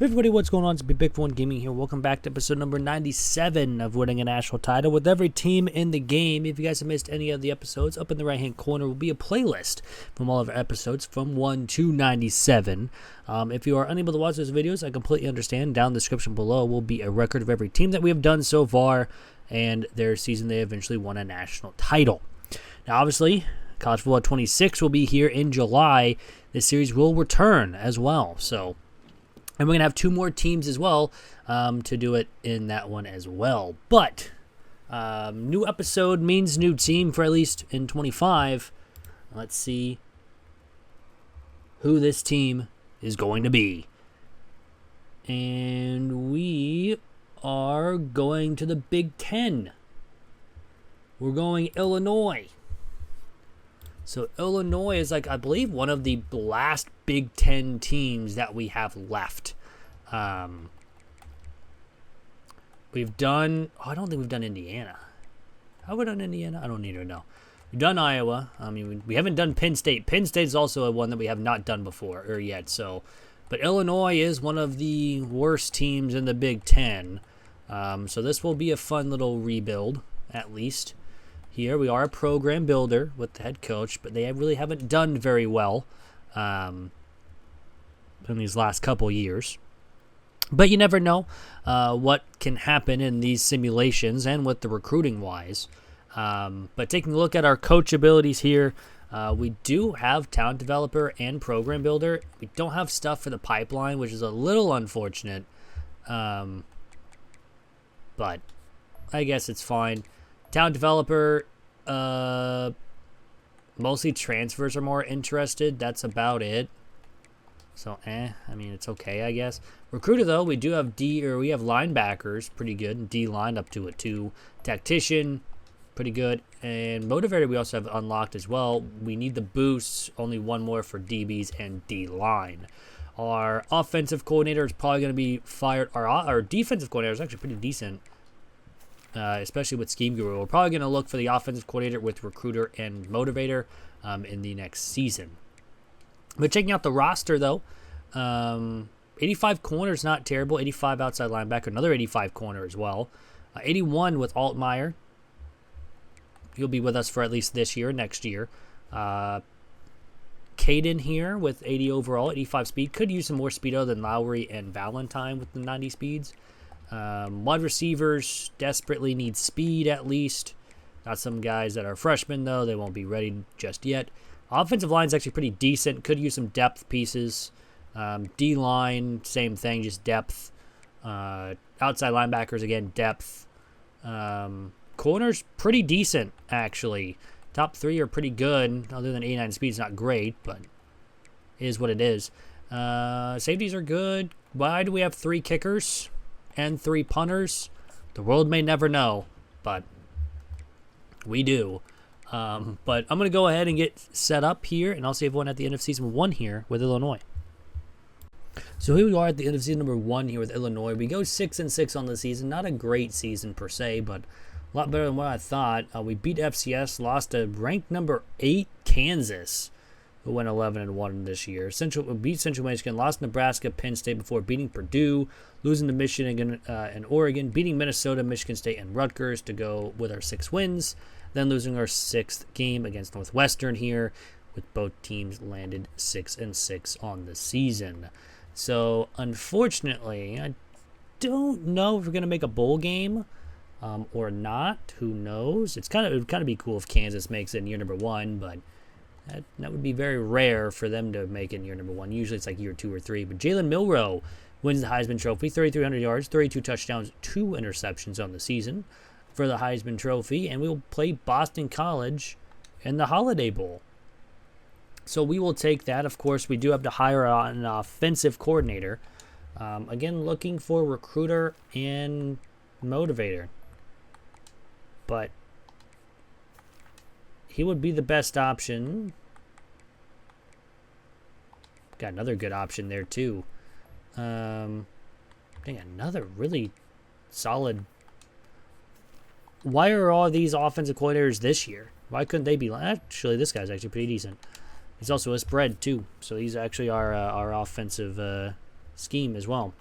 Hey everybody, what's going on? It's Big One Gaming here. Welcome back to episode number 97 of Winning a National Title with every team in the game. If you guys have missed any of the episodes, up in the right-hand corner will be a playlist from all of our episodes from 1 to 97. If you are unable to watch those videos, I completely understand. Down in the description below will be a record of every team that we have done so far and their season they eventually won a national title. Now, obviously, College Football 26 will be here in July. This series will return as well, and we're going to have two more teams as well to do it in that one as well. But new episode means new team for at least in 25. Let's see who this team is going to be. And we are going to the Big Ten. We're going Illinois. So Illinois is I believe, one of the last Big Ten teams that we have left. We've done, I don't think we've done Indiana. Have we done Indiana? I don't even know. We've done Iowa. I mean, we haven't done Penn State. Penn State is also a one that we have not done before or yet. But Illinois is one of the worst teams in the Big Ten. So this will be a fun little rebuild, at least. Here we are a program builder with the head coach, but they really haven't done very well in these last couple years. But you never know what can happen in these simulations and with the recruiting-wise. But taking a look at our coach abilities here, we do have talent developer and program builder. We don't have stuff for the pipeline, which is a little unfortunate. But I guess it's fine. Talent developer, mostly transfers are more interested. That's about it. So, I mean, it's okay, I guess. Recruiter, though, we do have we have linebackers, pretty good. And D-line up to it, too. Tactician, pretty good. And motivator, we also have unlocked as well. We need the boosts, only one more for DBs and D-line. Our offensive coordinator is probably going to be fired. Our defensive coordinator is actually pretty decent. Especially with Scheme Guru. We're probably going to look for the offensive coordinator with recruiter and motivator in the next season. But checking out the roster, though, 85 corner is not terrible. 85 outside linebacker, another 85 corner as well. 81 with Altmaier. He'll be with us for at least this year, next year. Caden here with 80 overall, 85 speed. Could use some more speed other than Lowry and Valentine with the 90 speeds. Wide receivers desperately need speed at least. Got some guys that are freshmen, though. They won't be ready just yet. Offensive line is actually pretty decent. Could use some depth pieces. D-line, same thing, just depth. Outside linebackers, again, depth. Corners, pretty decent, actually. Top three are pretty good. Other than 89 speed, it's not great, but it is what it is. Safeties are good. Why do we have 3 kickers and 3 punters? The world may never know, but we do. But I'm going to go ahead and get set up here, and I'll see everyone at the end of season 1 here with Illinois. So here we are at the end of season number 1 here with Illinois. We go 6-6 on the season. Not a great season per se, but a lot better than what I thought. We beat FCS, lost to ranked number 8 Kansas, who went 11-1 this year. Beat Central Michigan, lost Nebraska, Penn State before beating Purdue, losing to Michigan and Oregon, beating Minnesota, Michigan State, and Rutgers to go with our 6 wins. Then losing our 6th game against Northwestern here, with both teams landed 6-6 on the season. So, unfortunately, I don't know if we're going to make a bowl game or not. Who knows? It would kind of be cool if Kansas makes it in year number 1, but that would be very rare for them to make it in year number 1. Usually it's like year 2 or 3. But Jalen Milroe wins the Heisman Trophy, 3,300 yards, 32 touchdowns, 2 interceptions on the season for the Heisman Trophy, and we will play Boston College in the Holiday Bowl. So we will take that. Of course, we do have to hire an offensive coordinator. Again, looking for recruiter and motivator. But he would be the best option. Got another good option there, too. Dang, another really solid. Why are all these offensive coordinators this year? Why couldn't they be? Actually, this guy's actually pretty decent. He's also a spread, too. So he's actually our offensive scheme as well.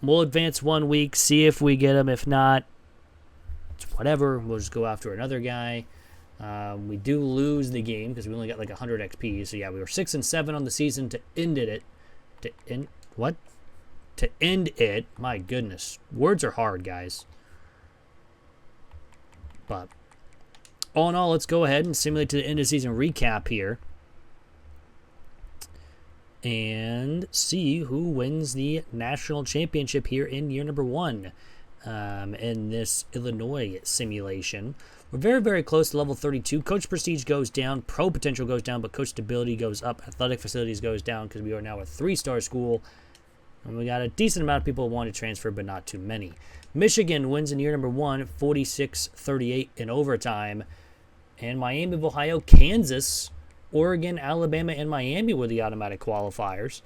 We'll advance 1 week, see if we get him. If not, it's whatever. We'll just go after another guy. We do lose the game because we only got like 100 XP. So yeah, we were 6-7 on the season to end it. To end it. My goodness, words are hard, guys. But all in all, let's go ahead and simulate to the end of season recap here and see who wins the national championship here in year number 1 in this Illinois simulation. We're very, very close to level 32. Coach prestige goes down, pro potential goes down, but coach stability goes up. Athletic facilities goes down because we are now a 3-star school. And we got a decent amount of people who want to transfer, but not too many. Michigan wins in year number 1, 46-38 in overtime. And Miami of Ohio, Kansas, Oregon, Alabama, and Miami were the automatic qualifiers,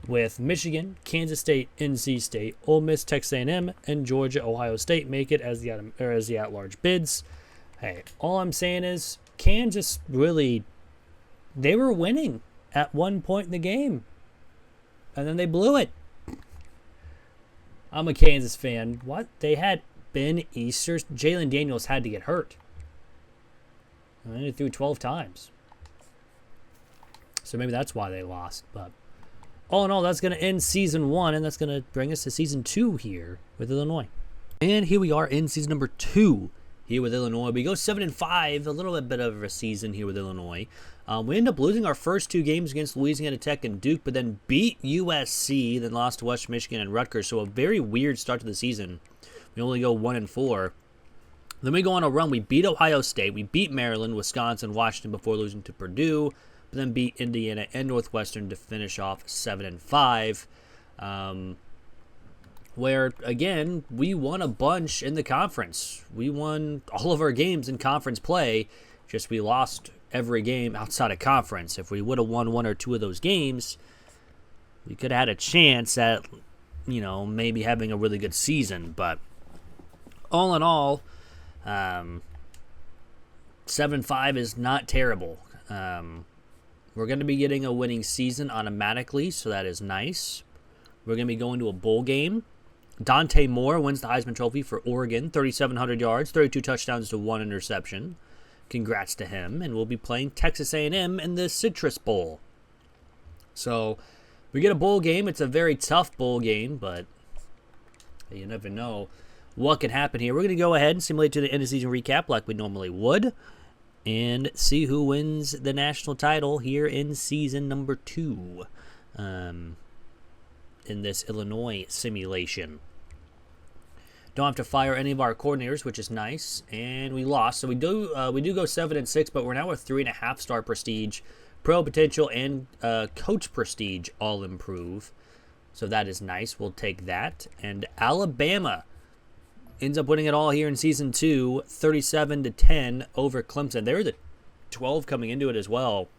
with Michigan, Kansas State, NC State, Ole Miss, Texas A&M, and Georgia, Ohio State make it as the at-large bids. Hey, all I'm saying is Kansas really, they were winning at one point in the game, and then they blew it. I'm a Kansas fan. What? They had Ben Easter. Jalen Daniels had to get hurt. And they threw 12 times. So maybe that's why they lost. But all in all, that's going to end season 1, and that's going to bring us to season 2 here with Illinois. And here we are in season number 2 here with Illinois. We go 7-5, a little bit of a season here with Illinois. We end up losing our first 2 games against Louisiana Tech and Duke, but then beat USC, then lost to West Michigan and Rutgers. So a very weird start to the season. We only go 1-4. Then we go on a run. We beat Ohio State. We beat Maryland, Wisconsin, Washington before losing to Purdue, but then beat Indiana and Northwestern to finish off 7-5. Where, again, we won a bunch in the conference. We won all of our games in conference play, just we lost every game outside of conference. If we would have won 1 or 2 of those games, we could have had a chance at, maybe having a really good season. But all in all, 7-5 is not terrible. We're going to be getting a winning season automatically, so that is nice. We're going to be going to a bowl game. Dante Moore wins the Heisman Trophy for Oregon, 3,700 yards, 32 touchdowns to 1 interception. Congrats to him. And we'll be playing Texas A&M in the Citrus Bowl. So we get a bowl game. It's a very tough bowl game, but you never know what can happen here. We're going to go ahead and simulate to the end of season recap like we normally would and see who wins the national title here in season number 2 in this Illinois simulation. Don't have to fire any of our coordinators, which is nice, and we lost. So we do go 7-6, but we're now at 3.5-star prestige, pro potential, and coach prestige all improve. So that is nice. We'll take that. And Alabama ends up winning it all here in season 2, 37-10 over Clemson. They were the 12 coming into it as well,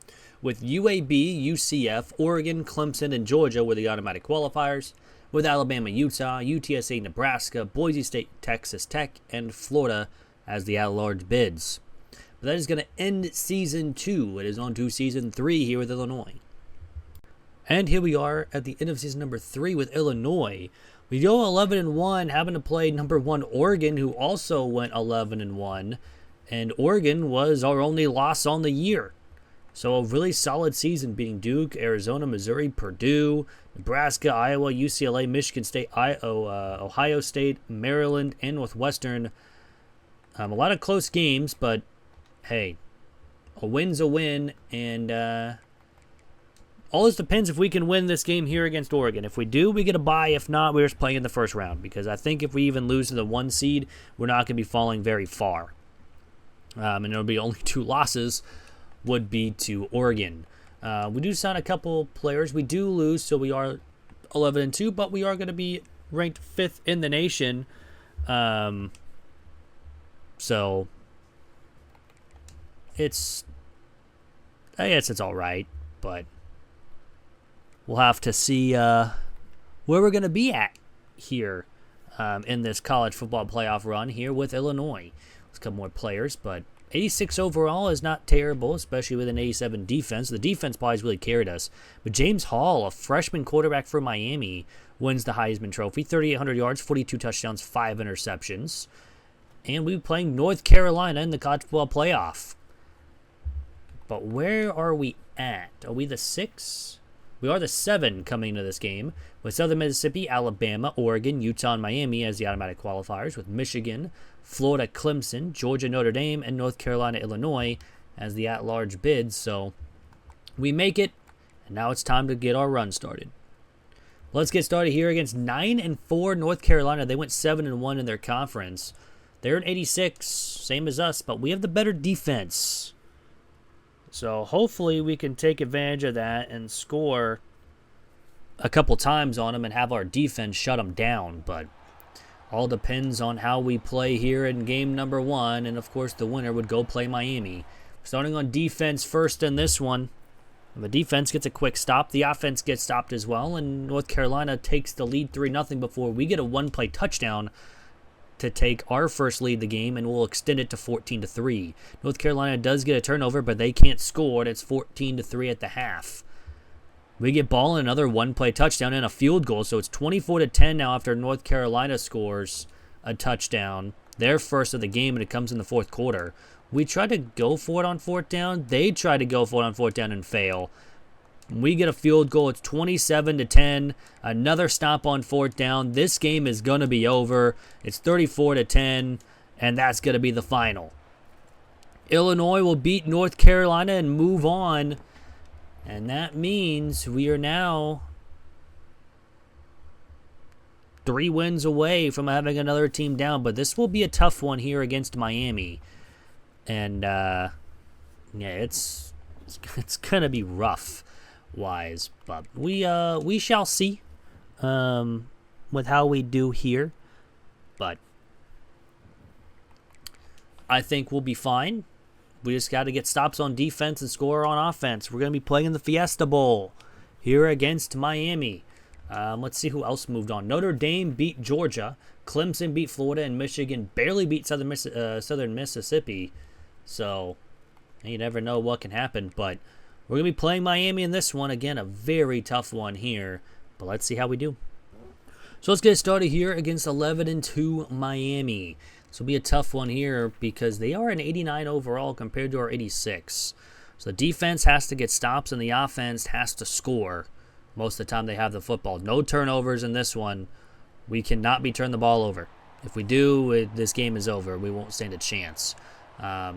with UAB, UCF, Oregon, Clemson, and Georgia were the automatic qualifiers, with Alabama, Utah, UTSA, Nebraska, Boise State, Texas Tech, and Florida as the at-large bids. But that is going to end season 2. It is on to season 3 here with Illinois. And here we are at the end of season number 3 with Illinois. We go 11-1, having to play number 1 Oregon, who also went 11-1, and Oregon was our only loss on the year. So a really solid season, beating Duke, Arizona, Missouri, Purdue, Nebraska, Iowa, UCLA, Michigan State, Ohio State, Maryland, and Northwestern. A lot of close games, but hey, a win's a win, and all this depends if we can win this game here against Oregon. If we do, we get a bye. If not, we're just playing in the first round, because I think if we even lose to the 1 seed, we're not going to be falling very far. And there'll be only 2 losses would be to Oregon. We do sign a couple players. We do lose, so we are 11-2, but we are going to be ranked 5th in the nation. So I guess it's all right, but we'll have to see where we're going to be at here in this college football playoff run here with Illinois. There's a couple more players, but 86 overall is not terrible, especially with an 87 defense. The defense probably has really carried us. But James Hall, a freshman quarterback for Miami, wins the Heisman Trophy. 3,800 yards, 42 touchdowns, 5 interceptions. And we'll be playing North Carolina in the college football playoff. But where are we at? Are we the 6? We are the 7 coming into this game, with Southern Mississippi, Alabama, Oregon, Utah, and Miami as the automatic qualifiers, with Michigan, Florida, Clemson, Georgia, Notre Dame, and North Carolina, Illinois as the at-large bids. So we make it, and now it's time to get our run started. Let's get started here against 9-4 North Carolina. They went 7-1 in their conference. They're at 86, same as us, but we have the better defense. So hopefully we can take advantage of that and score a couple times on them and have our defense shut them down. But all depends on how we play here in game number 1. And, of course, the winner would go play Miami. Starting on defense first in this one. The defense gets a quick stop. The offense gets stopped as well. And North Carolina takes the lead 3-0 before we get a one-play touchdown to take our first lead of the game, and we'll extend it to 14-3. North Carolina does get a turnover, but they can't score, and it's 14-3 at the half. We get ball and another one-play touchdown and a field goal, so it's 24-10 now after North Carolina scores a touchdown, their first of the game, and it comes in the fourth quarter. We try to go for it on fourth down. They try to go for it on fourth down and fail. We get a field goal. It's 27-10. Another stop on fourth down. This game is going to be over. It's 34-10, and that's going to be the final. Illinois will beat North Carolina and move on, and that means we are now 3 wins away from having another team down, but this will be a tough one here against Miami. And, yeah, it's going to be rough. Wise, but we shall see with how we do here, but I think we'll be fine. We just got to get stops on defense and score on offense. We're going to be playing in the Fiesta Bowl here against Miami. Let's see who else moved on. Notre Dame beat Georgia, Clemson beat Florida, and Michigan barely beat Southern Mississippi. So you never know what can happen, but we're going to be playing Miami in this one. Again, a very tough one here, but let's see how we do. So let's get started here against 11-2 Miami. This will be a tough one here because they are an 89 overall compared to our 86. So the defense has to get stops and the offense has to score most of the time they have the football. No turnovers in this one. We cannot be turning the ball over. If we do, this game is over. We won't stand a chance. But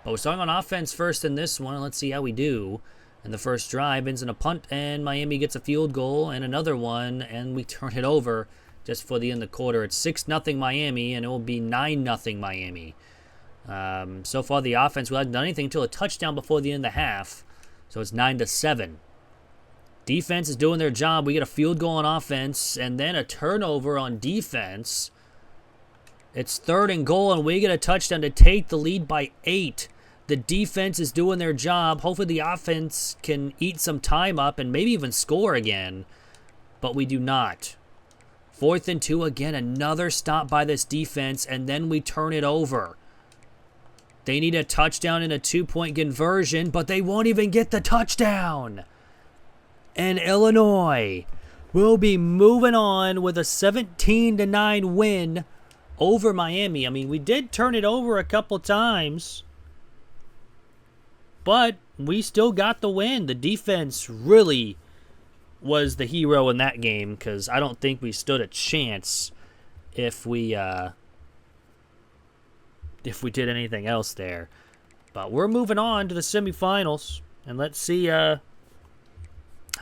we're starting on offense first in this one. Let's see how we do. And the first drive ends in a punt, and Miami gets a field goal and another one, and we turn it over just for the end of the quarter. It's 6-0 Miami, and it will be 9-0 Miami. So far, the offense, we haven't done anything until a touchdown before the end of the half, so it's 9-7. Defense is doing their job. We get a field goal on offense, and then a turnover on defense. It's 3rd and goal, and we get a touchdown to take the lead by 8. The defense is doing their job. Hopefully the offense can eat some time up and maybe even score again. But we do not. 4th and 2 again. Another stop by this defense. And then we turn it over. They need a touchdown and a 2-point conversion. But they won't even get the touchdown. And Illinois will be moving on with a 17-9 win over Miami. I mean, we did turn it over a couple times. But we still got the win. The defense really was the hero in that game because I don't think we stood a chance if we did anything else there. But we're moving on to the semifinals, and let's see how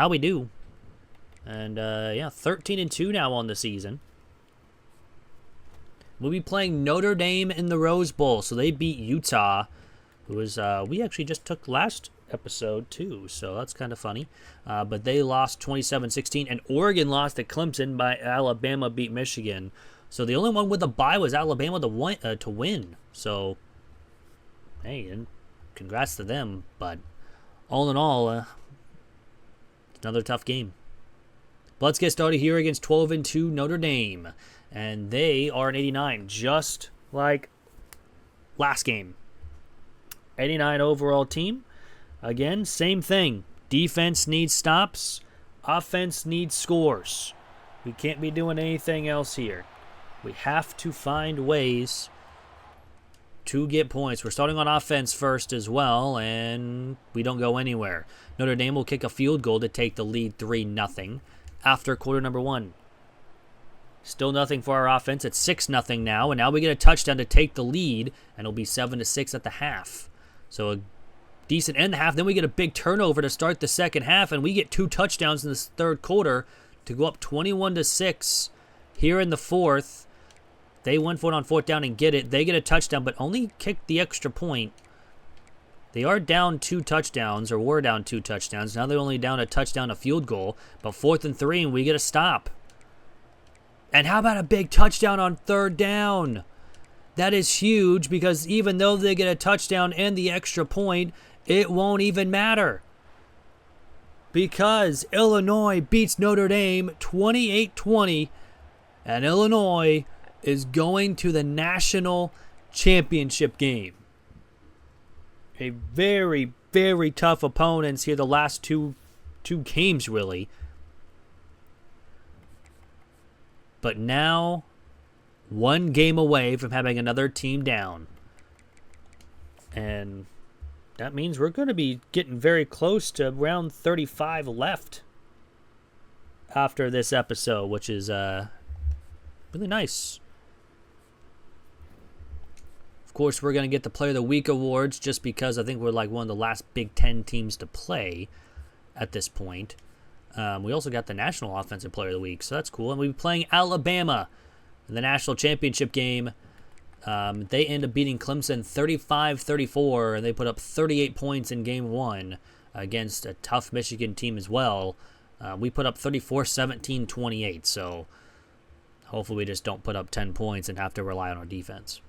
we do. And yeah, 13-2 now on the season. We'll be playing Notre Dame in the Rose Bowl, so they beat Utah. Who was we actually just took last episode too, so that's kind of funny. But they lost 27-16, and Oregon lost to Clemson, by Alabama beat Michigan. So the only one with a bye was Alabama to win. So, hey, and congrats to them. But all in all, another tough game. But let's get started here against 12-2 Notre Dame, and they are an 89, just like last game. 89 overall team. Again, same thing. Defense needs stops. Offense needs scores. We can't be doing anything else here. We have to find ways to get points. We're starting on offense first as well, and we don't go anywhere. Notre Dame will kick a field goal to take the lead 3-0 after quarter number 1. Still nothing for our offense. It's 6-0 now, and now we get a touchdown to take the lead, and it'll be 7-6 at the half. So a decent end half. Then we get a big turnover to start the second half, and we get 2 touchdowns in this third quarter to go up 21-6 here in the fourth. They went for it on fourth down and get it. They get a touchdown, but only kicked the extra point. They are down 2 touchdowns, or were down 2 touchdowns. Now they're only down a touchdown, a field goal. But 4th and 3, and we get a stop. And how about a big touchdown on third down? That is huge, because even though they get a touchdown and the extra point, it won't even matter. Because Illinois beats Notre Dame 28-20, and Illinois is going to the national championship game. A very, very tough opponents here the last two games, really. But now, 1 game away from having another team down. And that means we're going to be getting very close to round 35 left after this episode, which is really nice. Of course, we're going to get the Player of the Week awards just because I think we're like one of the last Big Ten teams to play at this point. We also got the National Offensive Player of the Week, so that's cool. And we'll be playing Alabama in the national championship game. They end up beating Clemson 35-34, and they put up 38 points in game 1 against a tough Michigan team as well. We put up 34-17-28, so hopefully we just don't put up 10 points and have to rely on our defense.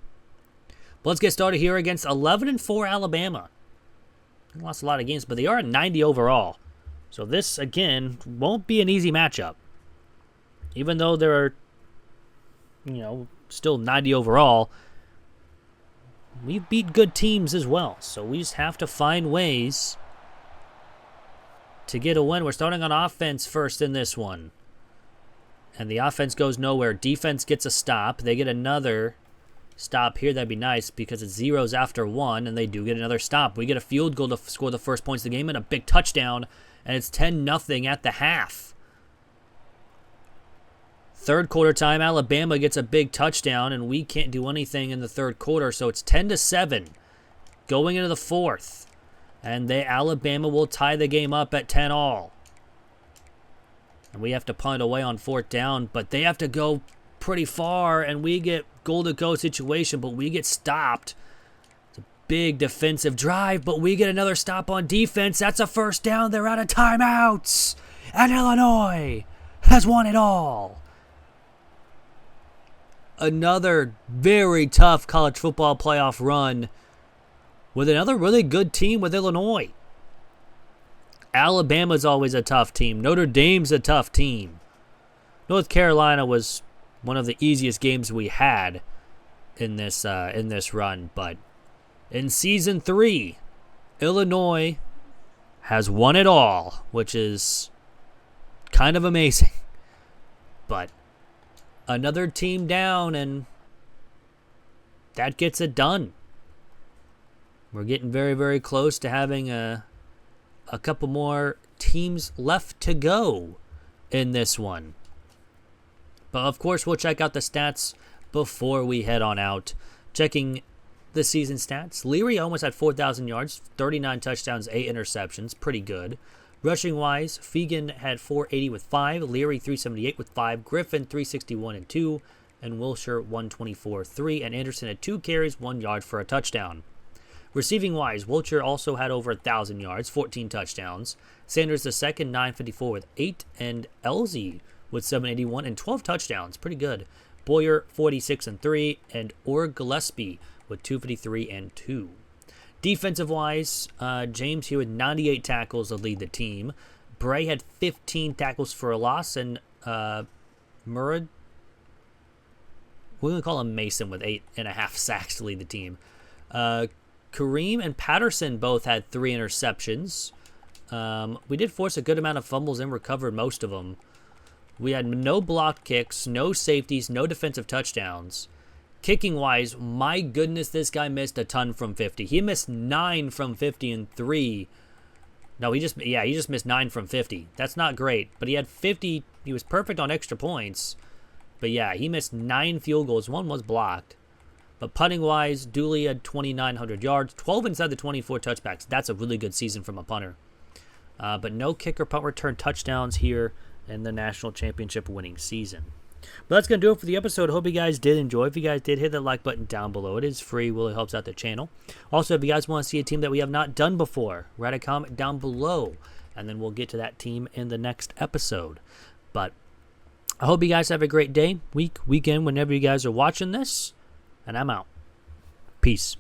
But let's get started here against 11-4 Alabama. They lost a lot of games, but they are at 90 overall. So this, again, won't be an easy matchup. Even though they're, still 90 overall, we've beat good teams as well. So we just have to find ways to get a win. We're starting on offense first in this one. And the offense goes nowhere. Defense gets a stop. They get another stop here. That'd be nice because it's zeros after 1, and they do get another stop. We get a field goal to score the first points of the game and a big touchdown, and it's 10-0 at the half. Third quarter time, Alabama gets a big touchdown, and we can't do anything in the third quarter, so it's 10-7 going into the fourth. And Alabama will tie the game up at 10-all. And we have to punt away on fourth down, but they have to go pretty far, and we get goal-to-go situation, but we get stopped. It's a big defensive drive, but we get another stop on defense. That's a first down. They're out of timeouts, and Illinois has won it all. Another very tough college football playoff run with another really good team with Illinois. Alabama's always a tough team. Notre Dame's a tough team. North Carolina was one of the easiest games we had in this run, but in season 3, Illinois has won it all, which is kind of amazing. But another team down, and that gets it done. We're getting very, very close to having a couple more teams left to go in this one. But of course, we'll check out the stats before we head on out. Checking the season stats. Leary almost had 4,000 yards, 39 touchdowns, 8 interceptions. Pretty good. Rushing-wise, Fegan had 480 with 5, Leary 378 with 5, Griffin 361 and 2, and Wilshire 124 3, and Anderson had 2 carries, 1 yard for a touchdown. Receiving-wise, Wilshire also had over 1,000 yards, 14 touchdowns. Sanders II, 954 with 8, and Elzy with 781 and 12 touchdowns. Pretty good. Boyer 46 and 3, and Org Gillespie with 253 and 2. Defensive-wise, James here with 98 tackles to lead the team. Bray had 15 tackles for a loss, and Murad, we're going to call him Mason with 8.5 sacks to lead the team. Kareem and Patterson both had 3 interceptions. We did force a good amount of fumbles and recovered most of them. We had no blocked kicks, no safeties, no defensive touchdowns. Kicking-wise, my goodness, this guy missed a ton from 50. He missed 9 from 50 and 3. No, he just missed 9 from 50. That's not great, but he had 50. He was perfect on extra points. But yeah, he missed 9 field goals. 1 was blocked. But punting-wise, Dooley had 2,900 yards, 12 inside the 24 touchbacks. That's a really good season from a punter. But no kicker punt return touchdowns here in the national championship winning season. But that's going to do it for the episode. Hope you guys did enjoy. If you guys did, hit that like button down below. It is free. Really helps out the channel. Also, if you guys want to see a team that we have not done before, write a comment down below. And then we'll get to that team in the next episode. But I hope you guys have a great day, week, weekend, whenever you guys are watching this. And I'm out. Peace.